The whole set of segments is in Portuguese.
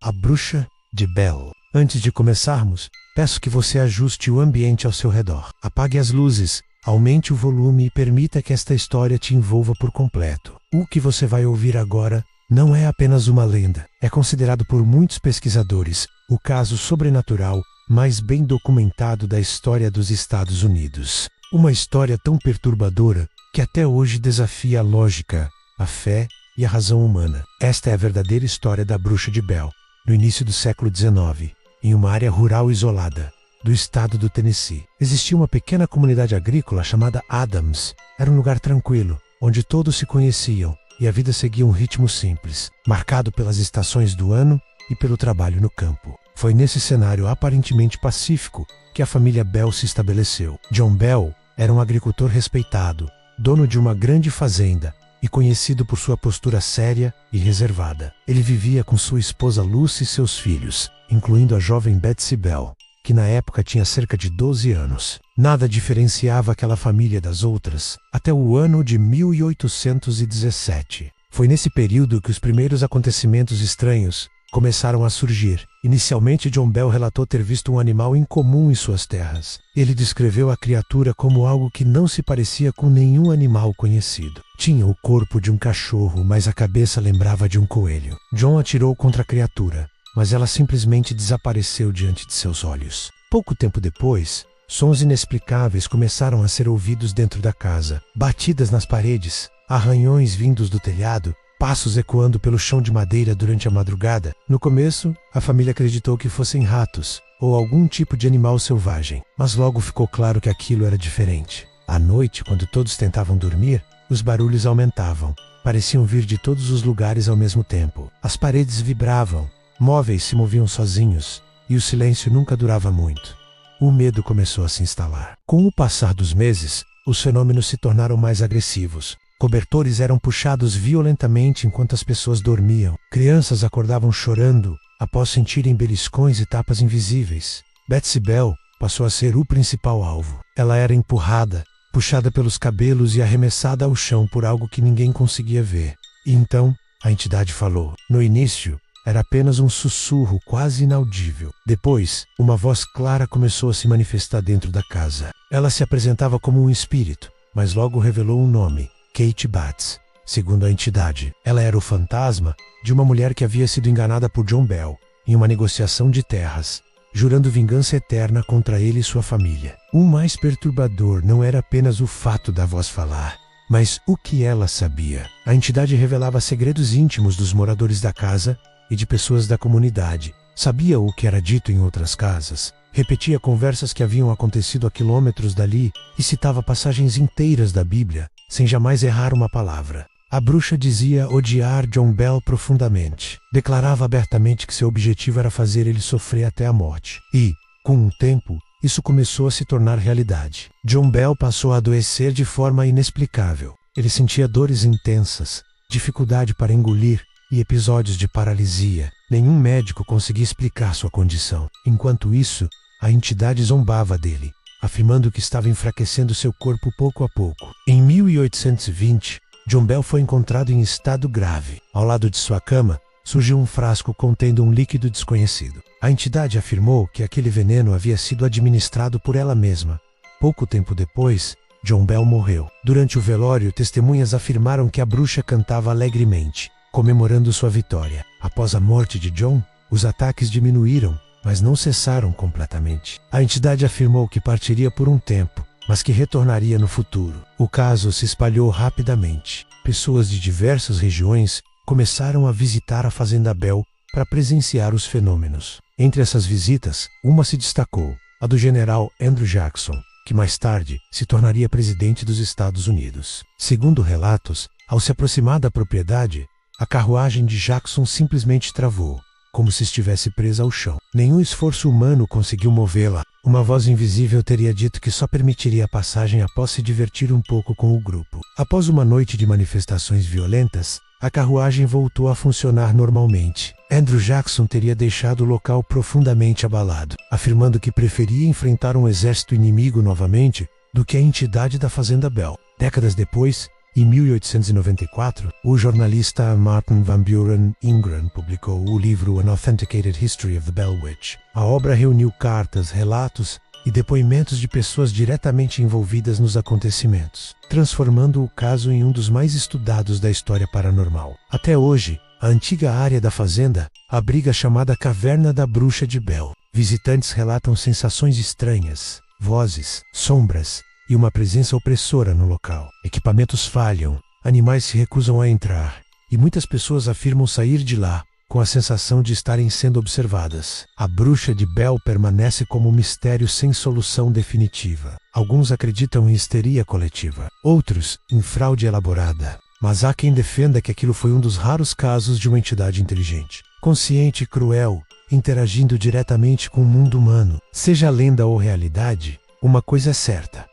A Bruxa de Bell. Antes de começarmos, peço que você ajuste o ambiente ao seu redor. Apague as luzes, aumente o volume e permita que esta história te envolva por completo. O que você vai ouvir agora não é apenas uma lenda. É considerado por muitos pesquisadores o caso sobrenatural mais bem documentado da história dos Estados Unidos. Uma história tão perturbadora que até hoje desafia a lógica, a fé e a razão humana. Esta é a verdadeira história da Bruxa de Bell, no início do século XIX, em uma área rural isolada do estado do Tennessee. Existia uma pequena comunidade agrícola chamada Adams. Era um lugar tranquilo, onde todos se conheciam e a vida seguia um ritmo simples, marcado pelas estações do ano e pelo trabalho no campo. Foi nesse cenário aparentemente pacífico que a família Bell se estabeleceu. John Bell era um agricultor respeitado, dono de uma grande fazenda e conhecido por sua postura séria e reservada. Ele vivia com sua esposa Lucy e seus filhos, incluindo a jovem Betsy Bell, que na época tinha cerca de 12 anos. Nada diferenciava aquela família das outras até o ano de 1817. Foi nesse período que os primeiros acontecimentos estranhos começaram a surgir. Inicialmente, John Bell relatou ter visto um animal incomum em suas terras. Ele descreveu a criatura como algo que não se parecia com nenhum animal conhecido. Tinha o corpo de um cachorro, mas a cabeça lembrava de um coelho. John atirou contra a criatura, mas ela simplesmente desapareceu diante de seus olhos. Pouco tempo depois, sons inexplicáveis começaram a ser ouvidos dentro da casa. Batidas nas paredes, arranhões vindos do telhado, passos ecoando pelo chão de madeira durante a madrugada. No começo, a família acreditou que fossem ratos ou algum tipo de animal selvagem, mas logo ficou claro que aquilo era diferente. À noite, quando todos tentavam dormir, os barulhos aumentavam. Pareciam vir de todos os lugares ao mesmo tempo. As paredes vibravam, móveis se moviam sozinhos, e o silêncio nunca durava muito. O medo começou a se instalar. Com o passar dos meses, os fenômenos se tornaram mais agressivos. Cobertores eram puxados violentamente enquanto as pessoas dormiam. Crianças acordavam chorando após sentirem beliscões e tapas invisíveis. Betsy Bell passou a ser o principal alvo. Ela era empurrada, puxada pelos cabelos e arremessada ao chão por algo que ninguém conseguia ver. E então, a entidade falou. No início, era apenas um sussurro quase inaudível. Depois, uma voz clara começou a se manifestar dentro da casa. Ela se apresentava como um espírito, mas logo revelou um nome: Kate Batts. Segundo a entidade, ela era o fantasma de uma mulher que havia sido enganada por John Bell em uma negociação de terras, jurando vingança eterna contra ele e sua família. O mais perturbador não era apenas o fato da voz falar, mas o que ela sabia. A entidade revelava segredos íntimos dos moradores da casa e de pessoas da comunidade. Sabia o que era dito em outras casas, repetia conversas que haviam acontecido a quilômetros dali e citava passagens inteiras da Bíblia, sem jamais errar uma palavra. A bruxa dizia odiar John Bell profundamente. Declarava abertamente que seu objetivo era fazer ele sofrer até a morte. E, com o tempo, isso começou a se tornar realidade. John Bell passou a adoecer de forma inexplicável. Ele sentia dores intensas, dificuldade para engolir e episódios de paralisia. Nenhum médico conseguia explicar sua condição. Enquanto isso, a entidade zombava dele, afirmando que estava enfraquecendo seu corpo pouco a pouco. Em 1820, John Bell foi encontrado em estado grave. Ao lado de sua cama, surgiu um frasco contendo um líquido desconhecido. A entidade afirmou que aquele veneno havia sido administrado por ela mesma. Pouco tempo depois, John Bell morreu. Durante o velório, testemunhas afirmaram que a bruxa cantava alegremente, comemorando sua vitória. Após a morte de John, os ataques diminuíram, mas não cessaram completamente. A entidade afirmou que partiria por um tempo, mas que retornaria no futuro. O caso se espalhou rapidamente. Pessoas de diversas regiões começaram a visitar a Fazenda Bell para presenciar os fenômenos. Entre essas visitas, uma se destacou, a do general Andrew Jackson, que mais tarde se tornaria presidente dos Estados Unidos. Segundo relatos, ao se aproximar da propriedade, a carruagem de Jackson simplesmente travou, como se estivesse presa ao chão. Nenhum esforço humano conseguiu movê-la. Uma voz invisível teria dito que só permitiria a passagem após se divertir um pouco com o grupo. Após uma noite de manifestações violentas, a carruagem voltou a funcionar normalmente. Andrew Jackson teria deixado o local profundamente abalado, afirmando que preferia enfrentar um exército inimigo novamente do que a entidade da Fazenda Bell. Décadas depois, Em 1894, o jornalista Martin Van Buren Ingram publicou o livro An Authenticated History of the Bell Witch. A obra reuniu cartas, relatos e depoimentos de pessoas diretamente envolvidas nos acontecimentos, transformando o caso em um dos mais estudados da história paranormal. Até hoje, a antiga área da fazenda abriga a chamada Caverna da Bruxa de Bell. Visitantes relatam sensações estranhas, vozes, sombras e uma presença opressora no local. Equipamentos falham, animais se recusam a entrar e muitas pessoas afirmam sair de lá com a sensação de estarem sendo observadas. A Bruxa de Bell permanece como um mistério sem solução definitiva. Alguns acreditam em histeria coletiva, outros em fraude elaborada. Mas há quem defenda que aquilo foi um dos raros casos de uma entidade inteligente, consciente e cruel, interagindo diretamente com o mundo humano. Seja lenda ou realidade, uma coisa é certa.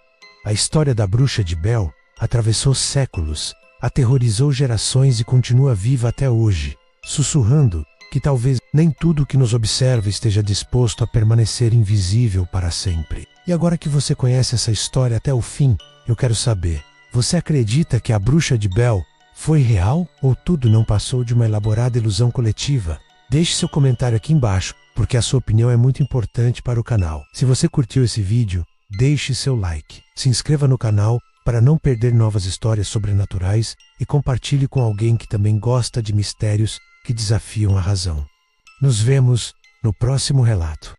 A história da Bruxa de Bell atravessou séculos, aterrorizou gerações e continua viva até hoje, sussurrando que talvez nem tudo que nos observa esteja disposto a permanecer invisível para sempre. E agora que você conhece essa história até o fim, eu quero saber, você acredita que a Bruxa de Bell foi real ou tudo não passou de uma elaborada ilusão coletiva? Deixe seu comentário aqui embaixo, porque a sua opinião é muito importante para o canal. Se você curtiu esse vídeo, deixe seu like, se inscreva no canal para não perder novas histórias sobrenaturais e compartilhe com alguém que também gosta de mistérios que desafiam a razão. Nos vemos no próximo relato.